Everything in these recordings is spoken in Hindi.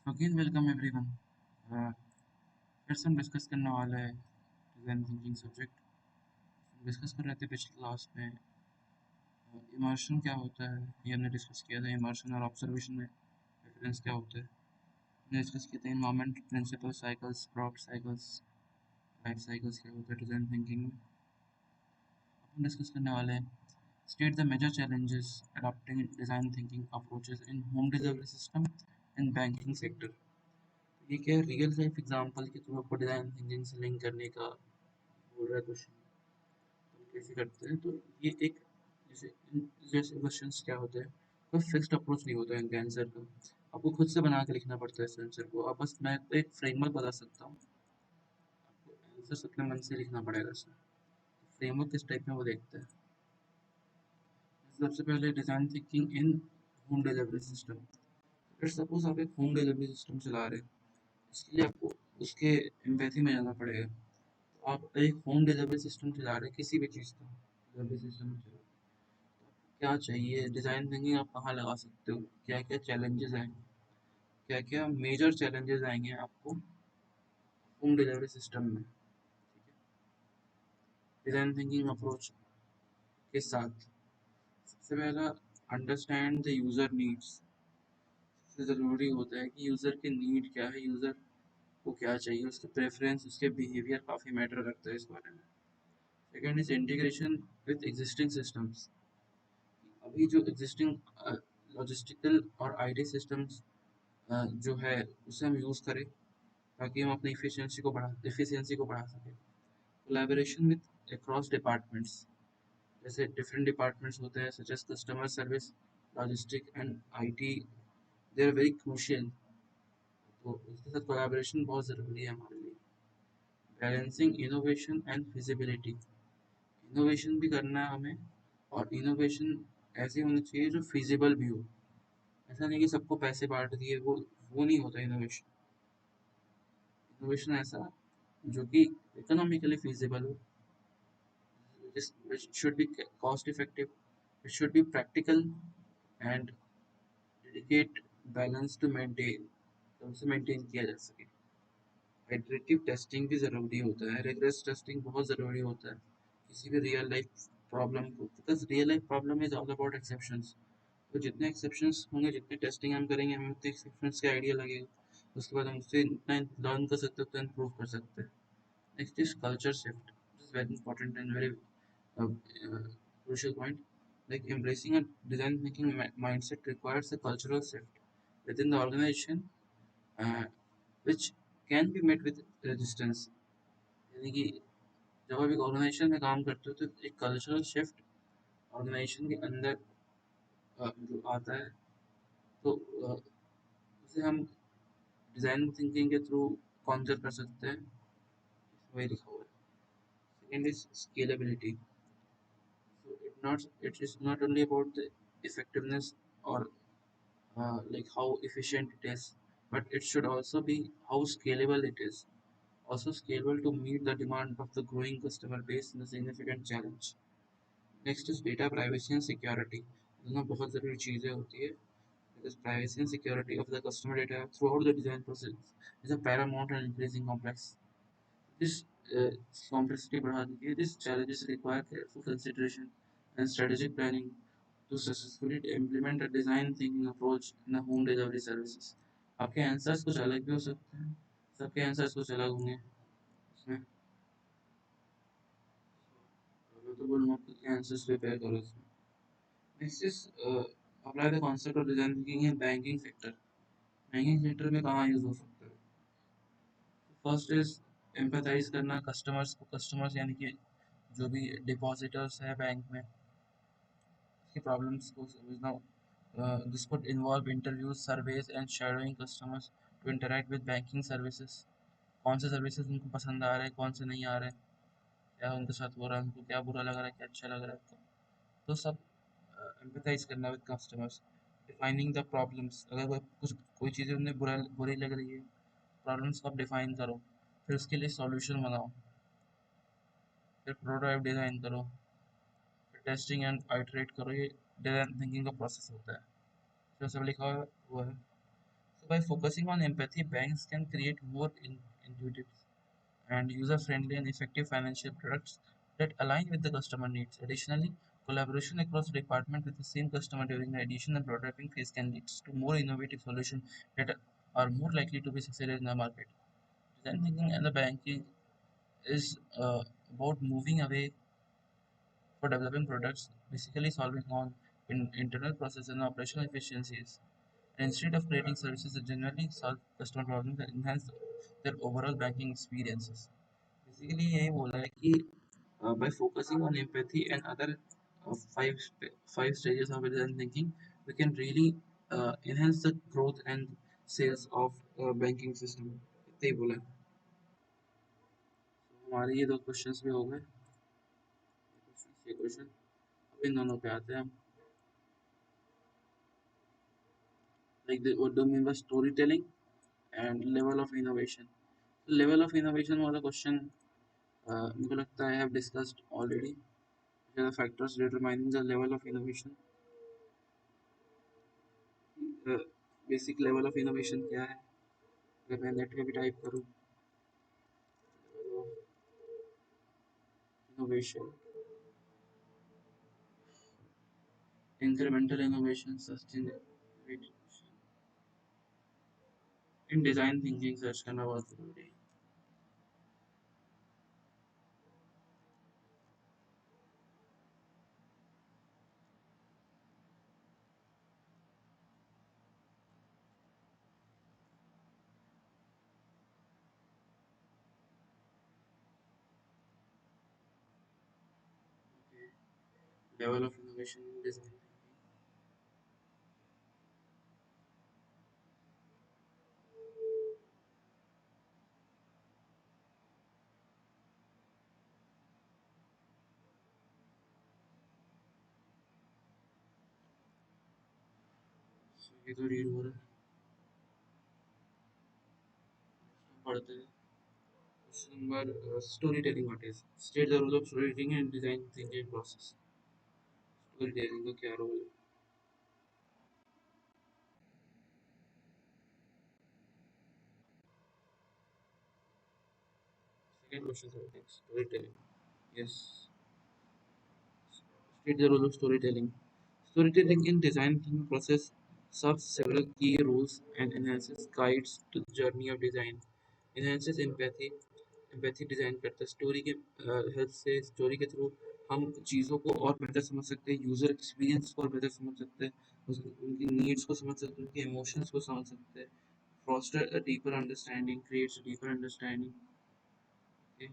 Again welcome everyone. फिर से हम डिस्कस करने वाले हैं डिज़ाइन थिंकिंग सब्जेक्ट। डिस्कस कर रहे थे पिछले क्लास में इमर्शन क्या होता है, ये हमने डिस्कस किया था। इमर्शन और ऑब्जर्वेशन में डिफरेंस क्या होता है, हमने डिस्कस किया था। Environment principle cycles, product cycles, life cycles क्या होता है डिज़ाइन थिंकिंग में। अब हम डिस्कस करने वाले हैं state the major challenges adopting design thinking approaches in home delivery system in banking sector. ये क्या रियल लाइफ एग्जांपल के थ्रू आपको डिज़ाइन थिंकिंग से लिंक करने का बोल रहा है क्वेश्चन। हम कैसे करते हैं, तो ये एक जैसे जैसे क्वेश्चंस क्या होते हैं, कोई फिक्स्ड अप्रोच नहीं होता है इनके आंसर का। आपको खुद से बना के लिखना पड़ता है इस आंसर को। आप बस मैं तो एक फ्रेमवर्क बता सकता हूँ, आपको आंसर अपने मन से लिखना पड़ेगा इसमें। फ्रेमवर्क किस टाइप में वो देखते हैं। सबसे पहले design thinking in home delivery system. फिर सपोज आप एक होम डिलीवरी सिस्टम चला रहे हैं, इसके लिए आपको उसके एम्पैथी में जाना पड़ेगा। तो आप एक होम डिलीवरी सिस्टम चला रहे हैं, किसी भी चीज़ का डिलीवरी सिस्टम चला, क्या चाहिए डिज़ाइन थिंकिंग आप कहाँ लगा सकते हो, क्या क्या चैलेंजेस हैं, क्या क्या मेजर चैलेंजेस आएंगे आपको होम डिलीवरी सिस्टम में, ठीक है, डिज़ाइन थिंकिंग अप्रोच के साथ। सबसे पहला, अंडरस्टैंड द यूज़र नीड्स। सबसे ज़रूरी होता है कि यूज़र के नीड क्या है, यूज़र को क्या चाहिए, उसके प्रेफरेंस, उसके बिहेवियर काफ़ी मैटर करता है इस बारे में। Second is integration with existing systems. अभी जो एग्जिस्टिंग लॉजिस्टिकल और आईटी सिस्टम्स जो है उसे हम यूज़ करें ताकि हम अपनी एफिशिएंसी को बढ़ा सकें। कोलैबोरेशन विद अक्रॉस डिपार्टमेंट्स, जैसे डिफरेंट डिपार्टमेंट्स होते हैं such as customer service, logistic and IT, they are very crucial. तो इसके साथ कोलैबोरेशन बहुत ज़रूरी है हमारे लिए। Balancing innovation and feasibility, innovation भी करना है हमें, और इनोवेशन ऐसी होनी चाहिए जो फिजिबल भी हो। ऐसा नहीं कि सबको पैसे बांट दिए, वो नहीं होता इनोवेशन। इनोवेशन ऐसा जो कि इकोनॉमिकली feasible हो, which should be cost effective, it should be practical and dedicate balance to maintain, तो उसे मेंटेन किया जा सके। आइटरेटिव टेस्टिंग भी ज़रूरी होता है, रिग्रेस टेस्टिंग बहुत ज़रूरी होता है किसी भी रियल लाइफ प्रॉब्लम को, because real life problem is all about exceptions. तो जितने एक्सेप्शंस होंगे, जितनी टेस्टिंग हम करेंगे, हमें उतने एक्सेप्शंस का आइडिया लगेगा। उसके बाद हम उससे इतना लर्न कर सकते हैं, उतना इम्प्रूव कर सकते हैं। Next is culture shift. This is very important and very crucial point. Like embracing a design thinking mindset requires a cultural shift within the organization, uh, which can be met with resistance. यानी कि जब आप एक ऑर्गेनाइजेशन में काम करते हो, तो एक कल्चरल शिफ्ट ऑर्गेनाइजेशन के अंदर जो आता है, तो उसे हम डिज़ाइन थिंकिंग के थ्रू कॉन्कर कर सकते हैं। वही लिखा हुआ है। Second is scalability. So it is not only about the effectiveness or like how efficient it is, but it should also be how scalable it is. Also scalable to meet the demand of the growing customer base in a significant challenge. Next is data privacy and security. दोनों बहुत ज़रूरी चीज़ें होती है, because privacy and security of the customer data throughout the design process is a paramount and increasing complex. This complexity बढ़ा देती है. These challenges require careful consideration and strategic planning to successfully implement a design thinking approach in a home delivery services. आपके आंसर्स कुछ अलग भी हो सकते हैं, सबके आंसर्स कुछ अलग होंगे इसमें। मैं तो बोलूँगा आपके आंसर्स प्रिपेयर करो इसमें। Next is apply the concept of design thinking in banking sector. Banking sector में कहाँ यूज हो सकता है? फर्स्ट इज एम्पैथाइज करना कस्टमर्स को। कस्टमर्स यानी कि जो भी डिपॉजिटर्स है बैंक में, उसकी प्रॉब्लम्स को समझना। This could involve interviews, surveys and shadowing customers to interact with banking services. कौन से सर्विसेज उनको पसंद आ रहे हैं, कौन से नहीं आ रहे हैं, क्या उनके साथ हो रहा है, उनको क्या बुरा लग रहा है, क्या अच्छा लग रहा है। तो सब एम्पैथाइज करना with customers. Defining the problems, अगर कोई चीज़ें उन्हें बुरी लग रही है, प्रॉब्लम्स को आप डिफाइन करो, फिर उसके लिए सॉल्यूशन बनाओ, फिर प्रोटोटाइप डिज़ाइन करो, फिर टेस्टिंग एंड आइटरेट करो। ये डिज़ाइन थिंकिंग का प्रोसेस होता है, जो सब लिखा हुआ है वो है। So by focusing on empathy, banks can create more intuitive and user-friendly and effective financial products that align with the customer needs. Additionally, collaboration across departments with the same customer during the addition and prototyping phase can lead to more innovative solutions that are more likely to be successful in the market. Design thinking and the banking is about moving away for developing products, basically solving on internal process and operational efficiencies. And instead of creating services that generally solve customer problems and enhance their overall banking experiences. Basically यही बोला है कि by focusing on empathy and other five stages of design thinking, we can really enhance the growth and sales of banking system. इतना ही बोला है. So, हमारे ये दो क्वेश्चंस भी हो गए. ये क्वेश्चन अब इन दोनों पे आते हैं हम. What do you mean by storytelling and level of innovation? Level of innovation वाला क्वेश्चन मेरे को लगता है I have discussed already. Here are the factors determining the level of innovation. Basic level of innovation क्या है अगर मैं नेट में भी टाइप करूँ innovation incremental innovation sustainability in design thinking search करना बहुत जरूरी है level of innovation in design ये तो रीड हो रहा है पढ़ते हैं number storytelling what is state the role of storytelling and design thinking process storytelling का क्या रोल है second question storytelling yes state the role of storytelling. Storytelling in design thinking process serves several key roles and enhances guides to the journey of design. Enhances empathy. Empathy design करता है स्टोरी के हेल्प से स्टोरी के थ्रू हम चीज़ों को और बेहतर समझ सकते हैं यूज़र एक्सपीरियंस को और बेहतर समझ सकते हैं उनकी नीड्स को समझ सकते हैं उनके इमोशंस को समझ सकते हैं foster a deeper understanding creates a deeper understanding okay?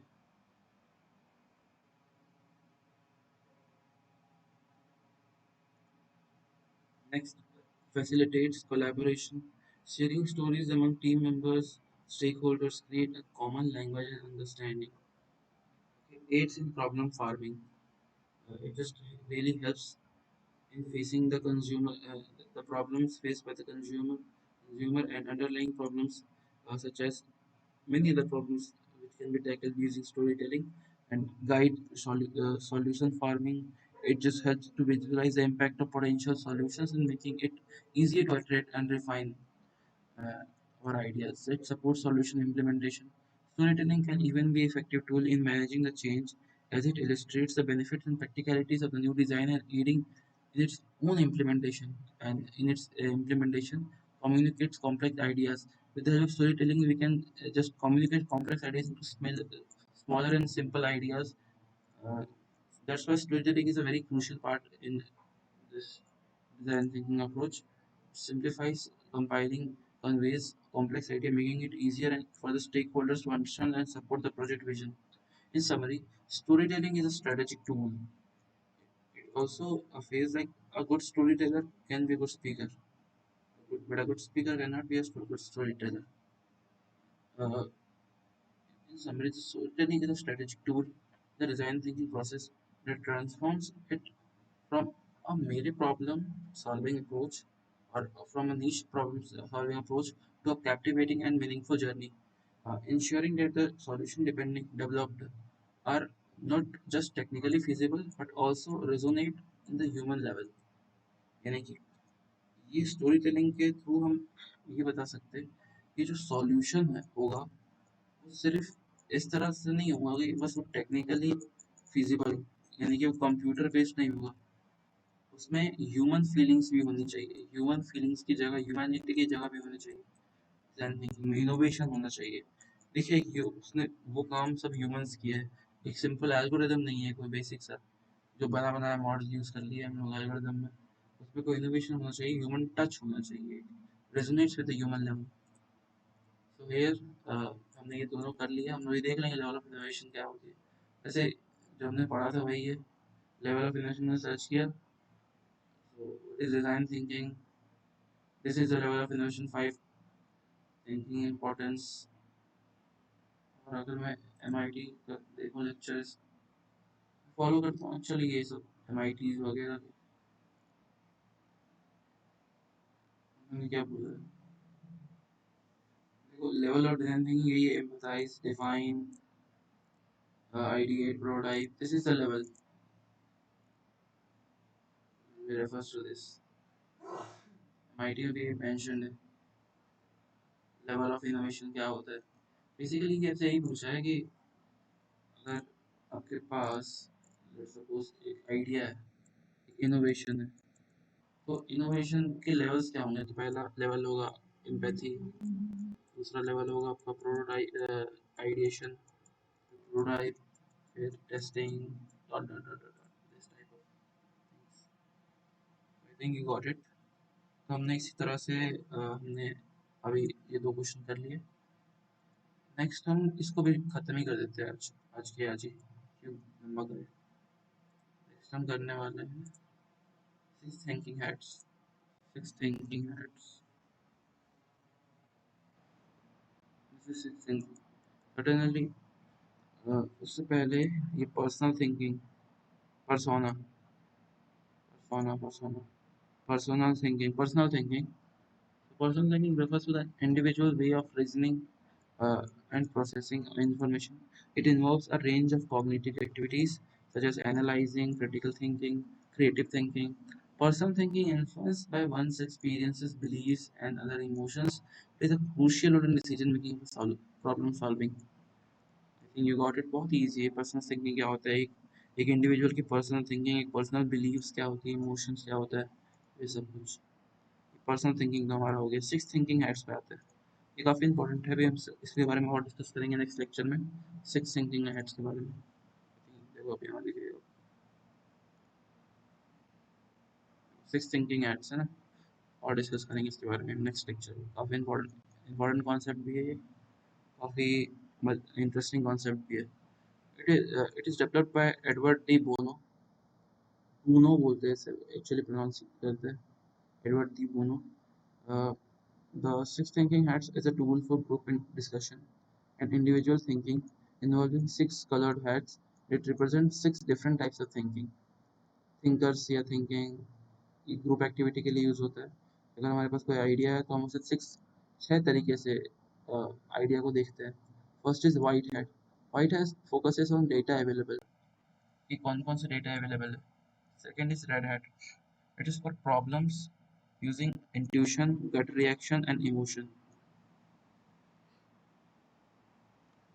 Next, facilitates collaboration. Sharing stories among team members, stakeholders create a common language and understanding. It aids in problem farming. It just really helps in facing the problems faced by the consumer and underlying problems such as many other problems which can be tackled using storytelling and guide solution farming. It just helps to visualize the impact of potential solutions and making it easier to iterate and refine uh, our ideas. It supports solution implementation. Storytelling can even be effective tool in managing the change as it illustrates the benefits and practicalities of the new design and aiding in its own implementation. And in its implementation, communicates complex ideas. With the help of storytelling, we can just communicate complex ideas into smaller and simple ideas. Uh, that's why storytelling is a very crucial part in this design thinking approach simplifies compiling, conveys complex idea, making it easier for the stakeholders to understand and support the project vision. In summary, storytelling is a strategic tool. It also a phase like a good storyteller can be a good speaker, but a good speaker cannot be a good storyteller. Uh, in summary, storytelling is a strategic tool, the design thinking process that transforms it from a mere problem solving approach or from a niche problem solving approach to a captivating and meaningful journey, ensuring that the solution depending developed are not just technically feasible but also resonate in the human level. यानी कि ये स्टोरी टेलिंग के थ्रू हम ये बता सकते हैं कि जो सॉल्यूशन है होगा वो सिर्फ इस तरह से नहीं होगा कि बस वो टेक्निकली फिजिबल, यानी कि वो कंप्यूटर बेस्ड नहीं होगा। उसमें ह्यूमन फीलिंग्स भी होनी चाहिए, ह्यूमन फीलिंग्स की जगह ह्यूमैनिटी की जगह भी होनी चाहिए, डिजाइन थिंकिंग में इनोवेशन होना चाहिए। देखिए उसने वो काम सब ह्यूमंस किए हैं, एक सिंपल एल्गोरिदम नहीं है कोई बेसिक सा जो बना बनाया मॉडल यूज कर लिया हम लोग एल्गोरिदम में। उसमें कोई इनोवेशन होना चाहिए, ह्यूमन टच होना चाहिए, resonates with the human level. So here हमने ये दोनों कर लिया, हम लोग ये देख लेंगे लेवल ऑफ इनोवेशन क्या होती है। वैसे जो हमने पढ़ा था वही है, लेवल ऑफ इनोवेशन में सर्च किया, so what is design thinking, this is the level of innovation 5 thinking importance। और अगर मैं MIT का देखूँ लेक्चर्स फॉलो करता हूँ, चलिए ये सब MIT वगैरह के, उन्होंने क्या बोला है, देखो लेवल ऑफ डिजाइन थिंकिंग यही है, empathise, define, ideate, prototype, this is the level we refers to this। MIT में भी mentioned है लेवल ऑफ इनोवेशन क्या होता है। बेसिकली कैसे यही पूछा है कि अगर आपके पास सपोज एक आइडिया है, एक इनोवेशन है, तो इनोवेशन के लेवल्स क्या होंगे। तो पहला लेवल होगा एम्पैथी, दूसरा लेवल होगा आपका प्रोटोटाइप आइडिएशन, प्रोटोटाइप, फिर testing, dot dot dot dot, this type of things. I think you got it. तो हमने इसी तरह से हमने अभी ये दो क्वेश्चन कर लिए। नेक्स्ट हम इसको भी खत्म ही कर देते हैं आज, आज के आज ही, क्यों लंबा करें। नेक्स्ट हम करने वाले हैं six thinking hats. Six thinking hats, this is six thinking certainly. उससे पहले ये personal thinking, persona, persona, personal thinking, personal thinking. Personal thinking refers to the individual way of reasoning and processing information. It involves a range of cognitive activities such as analyzing, critical thinking, creative thinking. Personal thinking, influenced by one's experiences, beliefs, and other emotions, plays a crucial role in decision making and problem solving। I think you got it, बहुत ईजी है। पर्सनल थिंकिंग क्या होता है, एक इंडिविजुअल की पर्सनल थिंकिंग, एक पर्सनल बिलीव्स क्या होती है, इमोशंस क्या होता है, ये सब कुछ पर्सनल थिंकिंग तो हमारा हो गया। सिक्स थिंकिंग हैट्स पे आते हैं, ये काफ़ी इंपॉर्टेंट है, अभी हम इसके बारे में और डिस्कस करेंगे नेक्स्ट लेक्चर में, सिक्स थिंकिंग हैट्स के बारे में। देखो अभी यहाँ लिखिएगा सिक्स थिंकिंग हैट्स है ना, और डिस्कस करेंगे इसके बारे में नेक्स्ट लेक्चर में। काफ़ी इंपॉर्टेंट इंपॉर्टेंट कॉन्सेप्ट भी है ये, काफ़ी इंटरेस्टिंग कॉन्सेप्ट भी है। It is developed by Edward de Bono, Buno बोलते हैं इसे, एक्चुअली प्रोनाउंस करते हैं Edward de Bono. The six thinking hats is a tool for group discussion and individual thinking involving six colored hats. It represents six different types of thinking। Thinkers या thinking ग्रुप एक्टिविटी के लिए यूज होता है। अगर हमारे पास कोई आइडिया है तो हम उसे छह तरीके से आइडिया को देखते हैं। First is white hat. White hat focuses on data available, कि कौन कौन से डेटा अवेलेबल है। Second is red hat, it is for problems using intuition, gut reaction and emotion.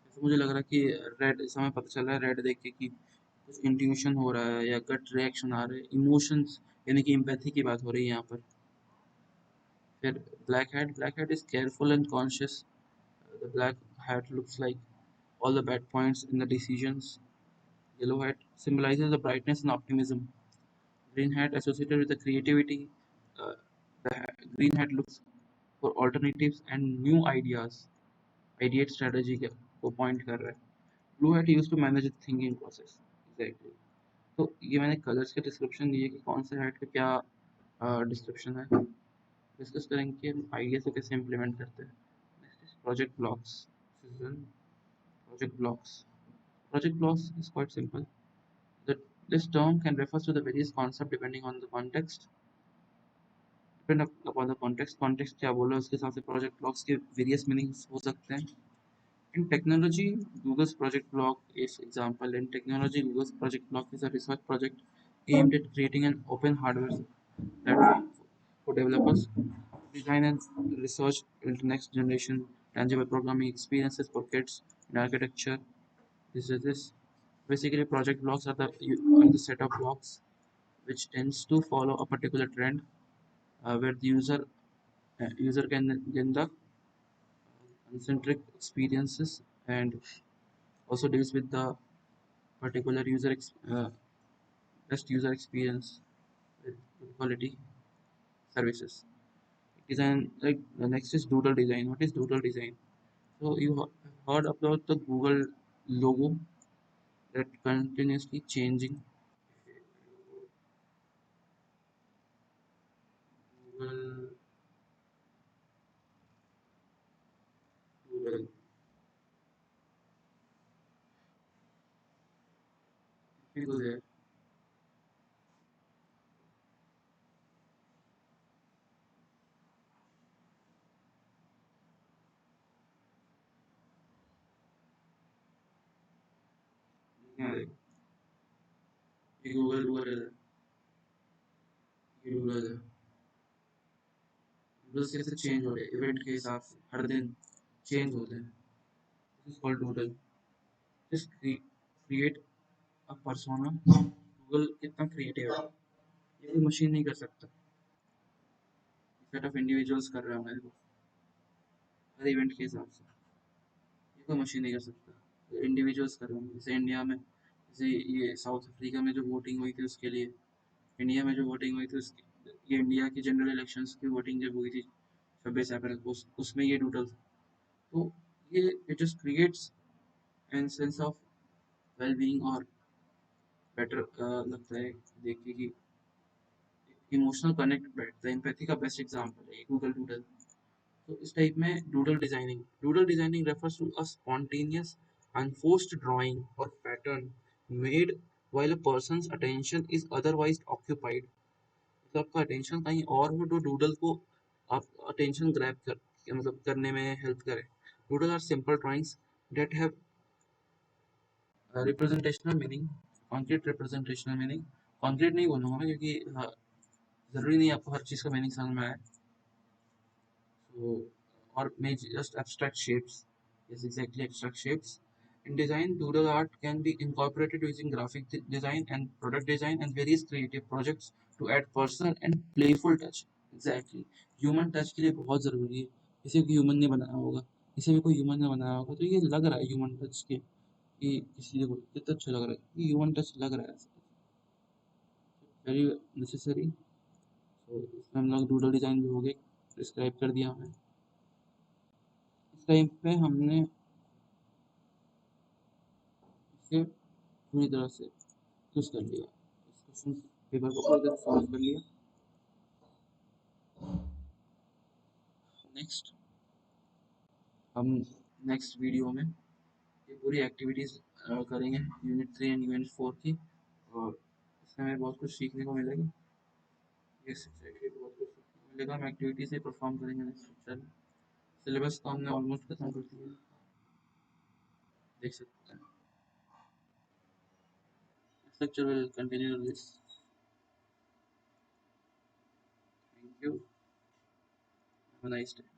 जैसे मुझे लग रहा है कि रेड, इस समय पता चल रहा है रेड देख के कि कुछ इंट्यूशन हो रहा है या गट रिएक्शन आ रहे हैं, इमोशंस यानी कि एम्पैथी की बात हो रही है यहाँ पर। फिर black hat is careful and conscious. The black hat looks like all the bad points in the decisions। Yellow hat symbolizes the brightness and optimism। Green hat associated with the creativity। Uh, green hat looks for alternatives and new ideas। Ideate strategy को point कर रहा है। Blue hat used to manage the thinking process। Exactly। तो ये मैंने कलर्स के डिस्क्रिप्शन दिए कि कौन से हैट का क्या डिस्क्रिप्शन है। डिस्कस करेंगे कि हम आइडिया को कैसे इम्प्लीमेंट करते हैं। Next is project blocks. Project blocks, project blocks is quite simple that this term can refer to the various concept depending on the context। depend upon the context क्या बोला उसके हिसाब से project blocks के various meanings हो सकते हैं। In technology, Google's project block is example। In technology, Google's project block is a research project aimed at creating an open hardware platform for developers. Design and research into next generation tangible programming experiences for kids in architecture. This basically project blocks are the set of blocks which tends to follow a particular trend where the user can gain the concentric experiences and also deals with the particular best user experience with good quality services. Design like the next is doodle design. What is doodle design? So you heard about the Google logo that continuously changing. Google Doodle. If you go there, yeah, ये Google Doodle, ये Doodle है. Doodles कैसे चेंज हो रहे हैं इवेंट के हिसाब से हर दिन चेंज होते हैं. This is called doodle. Just create a persona. Google कितना क्रिएटिव है ये कोई मशीन नहीं कर सकता. सेट ऑफ इंडिविजुअल्स कर रहे हैं हमारे को हर इवेंट के हिसाब से ये कोई मशीन नहीं कर सकता. इंडिविजुअल्स कर रहे हैं जैसे इंडिया में जैसे ये साउथ अफ्रीका में जो वोटिंग हुई थी उसके लिए इंडिया में जो वोटिंग हुई थी ये इंडिया की जनरल इलेक्शंस की वोटिंग जब हुई थी 26 अप्रैल को उसमें ये डूडल था. तो ये it just creates an sense of well being और बेटर लगता है देख के कि इमोशनल कनेक्ट बैठता है. एम्पैथी का बेस्ट एग्जांपल है गूगल डूडल. तो इस टाइप में doodle designing refers to a spontaneous unforced drawing or pattern made while a person's attention is otherwise occupied. मतलब आपका अटेंशन कहीं और हो तो डूडल को आप अटेंशन ग्रैब मतलब करने में हेल्प करे. Doodle are simple drawings that have representational meaning, concrete representational meaning. Concrete नहीं बोलूँगा मैं क्योंकि ज़रूरी नहीं आपको हर चीज़ का मीनिंग समझ में आए. So, or may just abstract shapes. Yes, exactly, abstract shapes. In design, doodle art can be incorporated using graphic design and product design and various creative projects to add personal and playful touch. Exactly. Human touch के लिए बहुत ज़रूरी है. इसे कोई ह्यूमन ने बनाया होगा, इसे भी कोई ह्यूमन ने बनाया होगा तो ये लग रहा है ह्यूमन टच के कि किसी को कितना अच्छा लग रहा है ये ह्यूमन टच लग रहा है. Very necessary. तो इसमें हम लोग डूडल डिज़ाइन भी हो गए डिस्क्राइब कर दिया हमें. इस टाइम पे हमने इसे पूरी तरह से यूज़ कर लिया. इस क्वेश्चन पेपर को पूरी तरह सॉल्व कर लिया. नेक्स्ट हम नेक्स्ट वीडियो में ये पूरी एक्टिविटीज़ करेंगे यूनिट 3 एंड यूनिट 4 की. और इसमें हमें बहुत कुछ सीखने को मिलेगा. ये एक्चुअली बहुत कुछ सीखने को मिलेगा. हम एक्टिविटी से परफॉर्म करेंगे नेक्स्ट लेक्चर में. सिलेबस तो हमने ऑलमोस्ट खत्म कर दिया है देख सकते हैं. Next lecture will continue this. Thank you. Have a nice day.